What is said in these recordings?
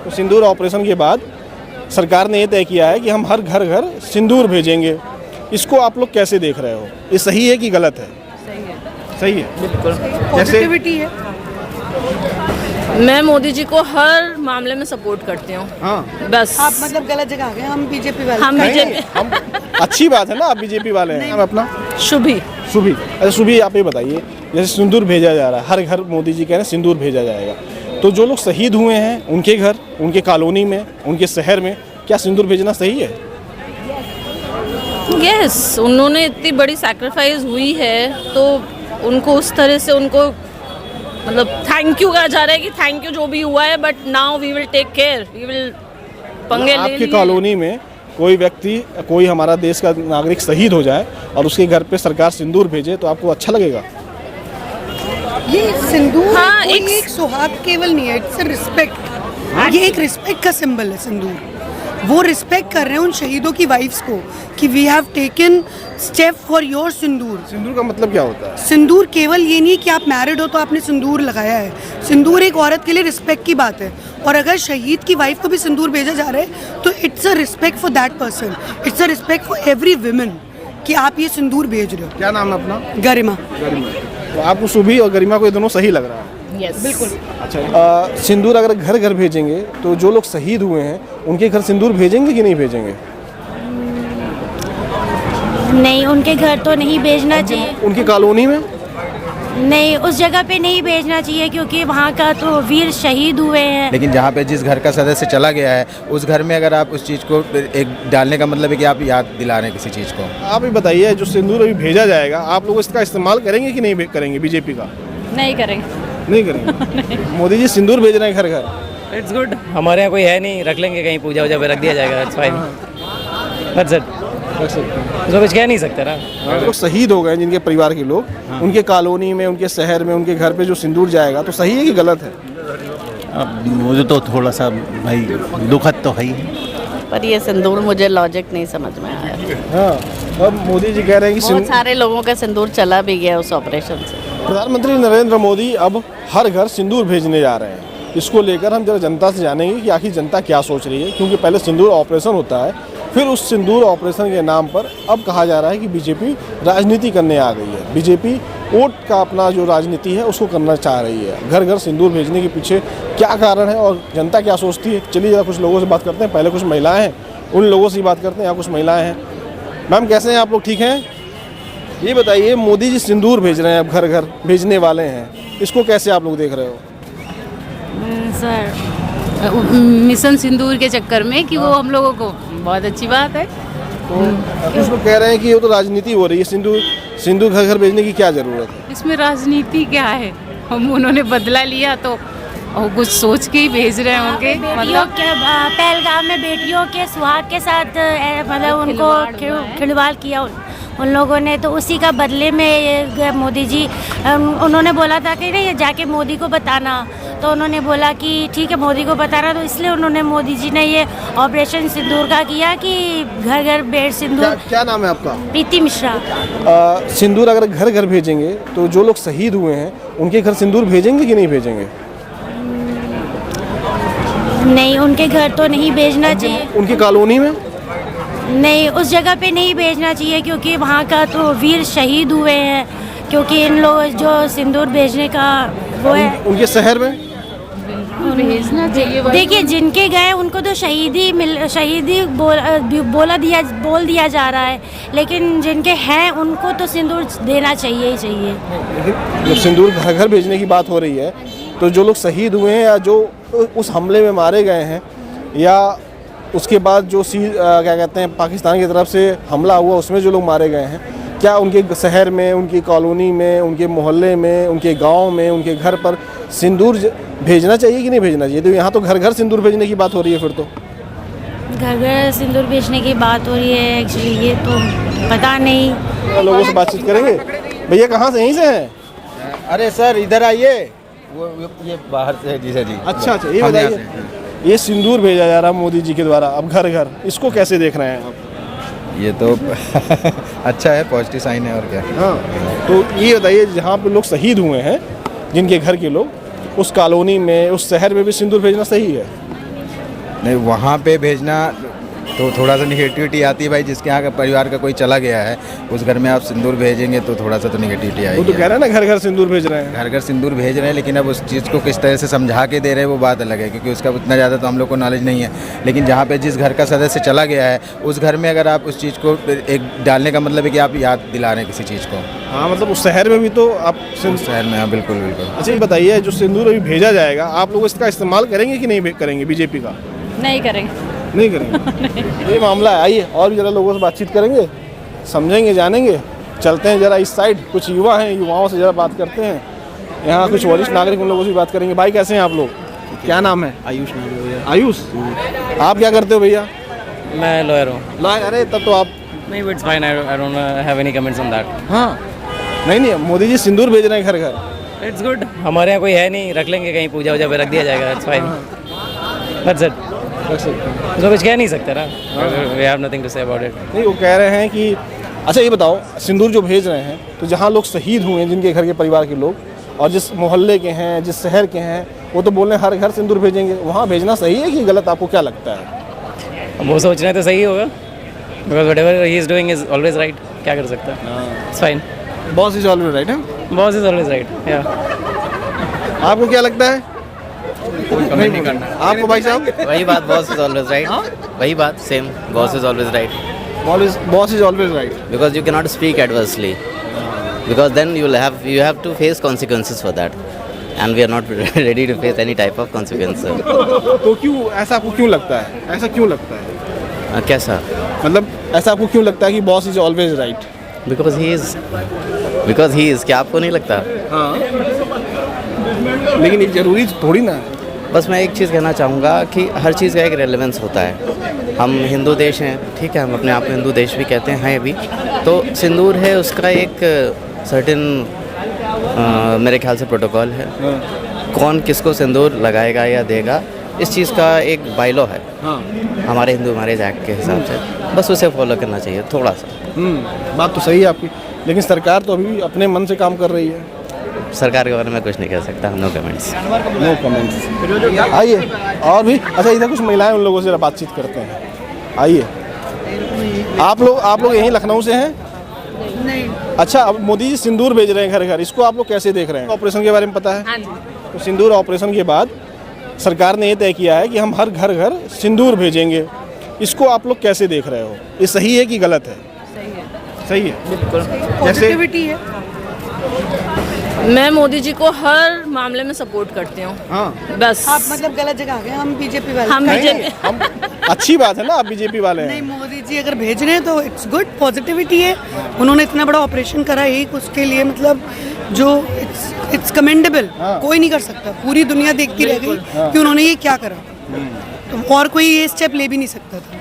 तो सिंदूर ऑपरेशन के बाद सरकार ने ये तय किया है कि हम हर घर घर सिंदूर भेजेंगे। इसको आप लोग कैसे देख रहे हो? ये सही है कि गलत है? सही है, बिल्कुल। पॉजिटिविटी है। मैं मोदी जी को हर मामले में सपोर्ट करती हूँ। हाँ, बस आप मतलब गलत जगह आ गए, हम बीजेपी वाले। हम बीजेपी। हम अच्छी बात है ना, आप बीजेपी वाले हैं। हम अपना शुभी सुभी। अच्छा सुभी, आप ये बताइए, जैसे सिंदूर भेजा जा रहा है हर घर, मोदी जी कह रहे हैं सिंदूर भेजा जाएगा, तो जो लोग शहीद हुए हैं उनके घर, उनके कॉलोनी में, उनके शहर में क्या सिंदूर भेजना सही है? यस, उन्होंने इतनी बड़ी सैक्रिफाइस हुई है तो उनको उस तरह से उनको मतलब थैंक यू कहा जा रहा है कि थैंक यू जो भी हुआ है, but now we will take care, we will पंगे ले आपकी कॉलोनी में कोई व्यक्ति, कोई हमारा देश का नागरिक शहीद हो जाए और उसके घर पे सरकार सिंदूर भेजे तो आपको अच्छा लगेगा? ये सिंदूर हाँ, कोई एक सुहाग केवल नहीं है, इट्स रिस्पेक्ट। ये एक रिस्पेक्ट का सिंबल है सिंदूर। वो रिस्पेक्ट कर रहे हैं उन शहीदों की वाइफ्स को कि we have taken step for your sindoor. सिंदूर का मतलब क्या होता है? सिंदूर केवल ये नहीं कि आप मैरिड हो तो आपने सिंदूर लगाया है। सिंदूर एक औरत के लिए रिस्पेक्ट की बात है, और अगर शहीद की वाइफ को भी सिंदूर भेजा जा रहा है तो it's a respect for that person, it's a respect for every women कि आप ये सिंदूर भेज रहे हो। क्या नाम है अपना? गरिमा। तो आपको सुभी और गरिमा को ये दोनों सही लग रहा है? यस बिल्कुल। अच्छा, सिंदूर अगर घर घर भेजेंगे तो जो लोग शहीद हुए हैं उनके घर सिंदूर भेजेंगे कि नहीं भेजेंगे? नहीं, उनके घर तो नहीं भेजना चाहिए। उनकी कॉलोनी में? नहीं, उस जगह पे नहीं भेजना चाहिए क्योंकि वहाँ का तो वीर शहीद हुए हैं। लेकिन जहाँ पे जिस घर का सदस्य चला गया है उस घर में अगर आप उस चीज़ को एक डालने का मतलब है कि आप याद दिला रहे हैं किसी चीज़ को। आप ही बताइए, जो सिंदूर अभी भेजा जाएगा आप लोग इसका इस्तेमाल करेंगे कि नहीं करेंगे? बीजेपी का नहीं करेंगे। नहीं करेंगे? मोदी जी सिंदूर भेज रहे हैं घर घर। It's good. हमारे यहाँ कोई है नहीं, रख लेंगे कहीं पूजा वूजा पे रख दिया जाएगा। It's fine, that's it. रख सकते हैं, उसको कुछ कह नहीं सकते ना। जो लोग शहीद हो गए जिनके परिवार के लोग, उनके कॉलोनी में, उनके शहर में, उनके घर पे जो सिंदूर जाएगा तो सही है कि गलत है? अब मुझे तो थोड़ा सा भाई दुखद तो है ही, पर ये सिंदूर मुझे लॉजिक नहीं समझ में आया। हाँ, अब मोदी जी कह रहे हैं कि बहुत सारे लोगों का सिंदूर चला भी गया उस ऑपरेशन से। प्रधानमंत्री नरेंद्र मोदी अब हर घर सिंदूर भेजने जा रहे हैं। इसको लेकर हम जरा जनता से जानेंगे कि आखिर जनता क्या सोच रही है, क्योंकि पहले सिंदूर ऑपरेशन होता है, फिर उस सिंदूर ऑपरेशन के नाम पर अब कहा जा रहा है कि बीजेपी राजनीति करने आ गई है। बीजेपी वोट का अपना जो राजनीति है उसको करना चाह रही है। घर घर सिंदूर भेजने के पीछे क्या कारण है और जनता क्या सोचती है, चलिए जरा कुछ लोगों से बात करते हैं। पहले कुछ महिलाएं हैं, उन लोगों से बात करते हैं। यहाँ कुछ महिलाएं हैं। मैम कैसे हैं आप लोग? ठीक हैं? ये बताइए, मोदी जी सिंदूर भेज रहे हैं, अब घर घर भेजने वाले हैं, इसको कैसे आप लोग देख रहे हो? सर, मिशन सिंदूर के चक्कर में कि वो हम लोगों को बहुत अच्छी बात है। तो कुछ लोग कह रहे हैं कि ये तो राजनीति हो रही है, सिंदूर घर घर भेजने की क्या ज़रूरत है? इसमें राजनीति क्या है? हम उन्होंने बदला लिया तो और कुछ सोच के ही भेज रहे होंगे। मतलब पहलगाम में बेटियों के सुहाग के साथ मतलब उनको खिलवाड़ किया उन लोगों ने, तो उसी का बदले में मोदी जी उन्होंने बोला था कि नहीं जाके मोदी को बताना, तो उन्होंने बोला कि ठीक है मोदी को बताना, तो इसलिए उन्होंने मोदी जी ने ये ऑपरेशन सिंदूर का किया कि घर घर बेड सिंदूर। क्या नाम है आपका? प्रीति मिश्रा। सिंदूर अगर घर घर भेजेंगे तो जो लोग शहीद हुए हैं उनके घर सिंदूर भेजेंगे कि नहीं भेजेंगे? नहीं, उनके घर तो नहीं भेजना चाहिए। उनकी कॉलोनी में? नहीं, उस जगह पे नहीं भेजना चाहिए क्योंकि वहाँ का तो वीर शहीद हुए हैं, क्योंकि इन लोग जो सिंदूर भेजने का वो है। उनके शहर में भेजना चाहिए। देखिए, जिनके गए उनको तो शहीदी बोल दिया जा रहा है, लेकिन जिनके हैं उनको तो सिंदूर देना चाहिए ही चाहिए। लेकिन जब सिंदूर घर घर भेजने की बात हो रही है तो जो लोग शहीद हुए हैं या जो उस हमले में मारे गए हैं या उसके बाद जो क्या कहते हैं पाकिस्तान की तरफ से हमला हुआ उसमें जो लोग मारे गए हैं, क्या उनके शहर में, उनकी कॉलोनी में, उनके मोहल्ले में, उनके गांव में, उनके घर पर सिंदूर भेजना चाहिए कि नहीं भेजना चाहिए? तो यहाँ तो घर घर सिंदूर भेजने की बात हो रही है। फिर तो घर घर सिंदूर भेजने की बात हो रही है, एक्चुअली ये तो पता नहीं। लोगों से बातचीत करेंगे। भैया कहाँ से? यहीं से हैं? अरे सर इधर आइए, वो ये बाहर से है जी सर जी। अच्छा, ये बताइए, ये सिंदूर भेजा जा रहा है मोदी जी के द्वारा अब घर घर, इसको कैसे देख रहे हैं आप? ये तो अच्छा है, पॉजिटिव साइन है और क्या। हाँ, तो ये बताइए, जहाँ पे लोग शहीद हुए हैं जिनके घर के लोग, उस कॉलोनी में, उस शहर में भी सिंदूर भेजना सही है? नहीं, वहाँ पे भेजना तो थोड़ा सा निगेटिविटी आती है भाई। जिसके यहाँ का परिवार का कोई चला गया है, उस घर में आप सिंदूर भेजेंगे तो थोड़ा सा तो निगेटिविटी वो आएगी। तो कह रहे हैं ना घर घर सिंदूर भेज रहे हैं। घर घर सिंदूर भेज रहे हैं, लेकिन अब उस चीज़ को किस तरह से समझा के दे रहे हैं वो बात अलग है, क्योंकि उसका उतना ज़्यादा तो हम लोग को नॉलेज नहीं है। लेकिन जहाँ पे जिस घर का सदस्य चला गया है, उस घर में अगर आप उस चीज़ को एक डालने का मतलब है कि आप याद दिला रहे हैं किसी चीज़ को। हाँ, मतलब उस शहर में भी तो आप उस शहर में, हाँ बिल्कुल बिल्कुल। अच्छा, ये बताइए, जो सिंदूर अभी भेजा जाएगा, आप लोग इसका इस्तेमाल करेंगे कि नहीं करेंगे? बीजेपी का नहीं करेंगे। नहीं करेंगे। ये मामला है। आइए और भी ज़रा लोगों से बातचीत करेंगे, समझेंगे, जानेंगे। चलते हैं ज़रा इस साइड, कुछ युवा हैं, युवाओं से ज़रा बात करते हैं। यहाँ कुछ वरिष्ठ नागरिक, उन लोगों से भी बात करेंगे। भाई कैसे हैं आप लोग? क्या नाम है? आयुष नाम है भैया। आयुष, आप क्या करते हो भैया? मैं लॉयर हूँ। लॉयर? अरे तब तो आप नहीं, but fine, I don't have any comments on that. हाँ, नहीं, मोदी जी सिंदूर भेज रहे हैं घर घर। It's good. हमारे यहाँ कोई है नहीं, रख लेंगे कहीं पूजा वूजा पे रख दिया जाएगा। It's fine, that's it. रख सकते हैं। उसको कुछ कह नहीं सकते ना, we have nothing to say about it. नहीं, वो कह रहे हैं कि अच्छा ये बताओ, सिंदूर जो भेज रहे हैं, तो जहाँ लोग शहीद हुए हैं, जिनके घर के परिवार के लोग, और जिस मोहल्ले के हैं, जिस शहर के हैं, वो तो बोल रहे हैं हर घर सिंदूर भेजेंगे। वहाँ भेजना सही है कि गलत? आपको क्या लगता है? वो सोच रहे हैं तो सही होगा, because whatever he is doing is always right. क्या कर सकता है? It's fine. Boss is always right है। Boss is always right. या आपको क्या लगता है? नहीं करना। आपको भाई साहब? वही बात, बॉस इज ऑलवेज राइट। वही बात, same, boss is always right. Boss is always right, because you can not speak adversely, because then you have to face consequences for that, and we are not ready to face any type of consequences. तो क्यों ऐसा आपको क्यों लगता है? ऐसा क्यों लगता है? कैसा? मतलब ऐसा आपको क्यों लगता है कि boss is always right? Because he is. क्या आपको नहीं लगता? हाँ, लेकिन ये जरूरी थोड़ी ना है। बस मैं एक चीज़ कहना चाहूँगा कि हर चीज़ का एक रेलेवेंस होता है। हम हिंदू देश हैं, ठीक है, हम अपने आप को हिंदू देश भी कहते हैं अभी। तो सिंदूर है, उसका एक सर्टेन मेरे ख्याल से प्रोटोकॉल है। कौन किसको सिंदूर लगाएगा या देगा, इस चीज़ का एक बायलॉ है हमारे हिंदू मैरिज एक्ट के हिसाब से। बस उसे फॉलो करना चाहिए थोड़ा सा। बात तो सही है आपकी, लेकिन सरकार तो अभी भी अपने मन से काम कर रही है। सरकार के बारे में कुछ नहीं कह सकता। No comments. No comments. आइए और भी, अच्छा इधर कुछ महिलाएं, उन लोगों से बातचीत करते हैं। आइए, आप लोग यहीं लखनऊ से हैं? नहीं। अच्छा, अब मोदी जी सिंदूर भेज रहे हैं घर घर, इसको आप लोग कैसे देख रहे हैं? ऑपरेशन के बारे में पता है? हाँ जी। तो सिंदूर ऑपरेशन के बाद सरकार ने ये तय किया है कि हम हर घर घर सिंदूर भेजेंगे। इसको आप लोग कैसे देख रहे हो? ये सही है कि गलत है? सही है। सही है, बिल्कुल। जैसे पॉजिटिविटी है। मैं मोदी जी को हर मामले में सपोर्ट करती हूँ। हाँ, बस आप मतलब गलत जगह आ गए। हम बीजेपी वाले। हम नहीं, बीजेपी। हम अच्छी बात है ना, आप बीजेपी वाले नहीं, हैं। मोदी जी अगर भेज रहे हैं तो इट्स गुड, पॉजिटिविटी है। उन्होंने इतना बड़ा ऑपरेशन करा एक, उसके लिए मतलब जो इट्स कमेंडेबल। कोई नहीं कर सकता, पूरी दुनिया देखती रह गई कि उन्होंने ये क्या करा। तो और कोई ये स्टेप ले भी नहीं सकता था।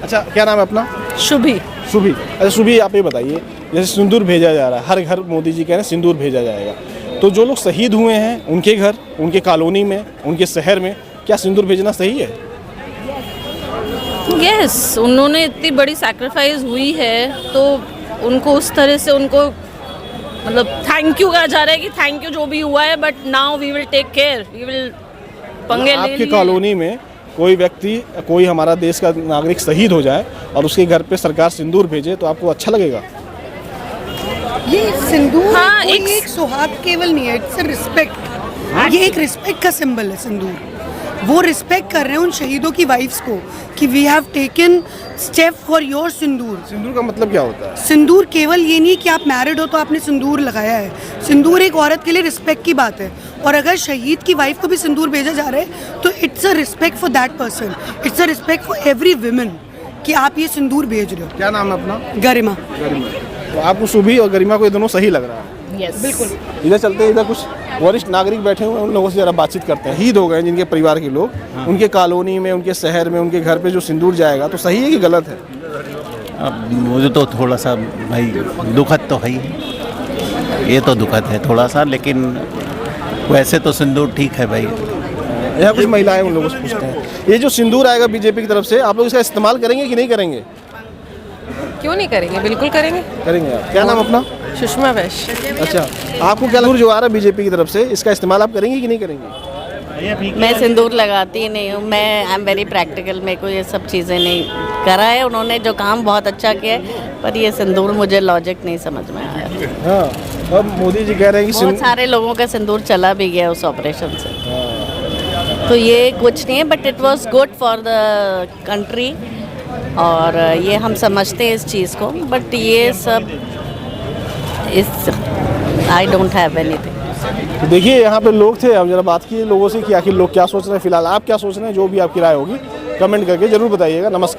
अच्छा, क्या नाम है अपना? शुभी। सुभी। अच्छा सुभी, आप ये बताइए, जैसे सिंदूर भेजा जा रहा है हर घर, मोदी जी कह रहे हैं सिंदूर भेजा जाएगा, तो जो लोग शहीद हुए हैं उनके घर, उनके कॉलोनी में, उनके शहर में, क्या सिंदूर भेजना सही है? यस, उन्होंने इतनी बड़ी सैक्रिफाइस हुई है, तो उनको उस तरह से उनको मतलब थैंक यू कहा जा रहा है कि थैंक यू जो भी हुआ है, but now we will take care, we will पंगे ले आपके लिए। कॉलोनी में कोई व्यक्ति, कोई हमारा देश का नागरिक शहीद हो जाए और उसके घर पे सरकार सिंदूर भेजे, तो आपको अच्छा लगेगा? ये सिंदूर हाँ, कोई एक एक सौहार्द केवल नहीं है, इट्स रिस्पेक्ट। ये एक रिस्पेक्ट का सिंबल है सिंदूर। वो रिस्पेक्ट कर रहे हैं उन शहीदों की वाइफ्स को कि we have taken step for your sindoor. सिंदूर का मतलब क्या होता है? सिंदूर केवल ये नहीं कि आप मैरिड हो तो आपने सिंदूर लगाया है। सिंदूर एक औरत के लिए रिस्पेक्ट की बात है, और अगर शहीद की वाइफ को भी सिंदूर भेजा जा रहा है तो it's a respect for that person, it's a respect for every women कि आप ये सिंदूर भेज रहे हो। क्या नाम है अपना? गरिमा। तो आपको सुभी और गरिमा को ये दोनों सही लग रहा है? यस, बिल्कुल। इधर चलते हैं, इधर कुछ वरिष्ठ नागरिक बैठे हुए हैं, उन लोगों से जरा बातचीत करते हैं। शहीद हो गए जिनके परिवार के लोग, उनके कॉलोनी में, उनके शहर में, उनके घर पे जो सिंदूर जाएगा, तो सही है कि गलत है? अब मुझे तो थोड़ा सा भाई दुखद तो है ही, ये तो दुखद है थोड़ा सा, लेकिन वैसे तो सिंदूर ठीक है भाई। यहाँ कुछ महिलाएं, उन लोगों से पूछते हैं, ये जो सिंदूर आएगा बीजेपी की तरफ से, आप लोग इसका इस्तेमाल करेंगे कि नहीं करेंगे? क्यों नहीं करेंगे, बिल्कुल करेंगे। करेंगे। आप क्या नाम अपना? सुषमा वैश्य। अच्छा, आपको क्या सिंदूर जो आ रहा है बीजेपी की तरफ से, इसका इस्तेमाल आप करेंगे कि नहीं करेंगे? मैं सिंदूर लगाती नहीं हूँ, मैं आई एम वेरी प्रैक्टिकल, मेरे को ये सब चीज़ें नहीं करा है। उन्होंने जो काम बहुत अच्छा किया है, पर ये सिंदूर मुझे लॉजिक नहीं समझ में आया। हाँ, अब मोदी जी कह रहे हैं कि बहुत सारे लोगों का सिंदूर चला भी गया उस ऑपरेशन से, तो ये कुछ नहीं है, but it was good for the country, और ये हम समझते हैं इस चीज़ को, बट ये सब इस आई डोंट हैव एनीथिंग। तो देखिए यहाँ पे लोग थे, अब जरा बात की लोगों से कि आखिर लोग क्या सोच रहे हैं। फिलहाल आप क्या सोच रहे हैं, जो भी आपकी राय होगी कमेंट करके जरूर बताइएगा। नमस्कार।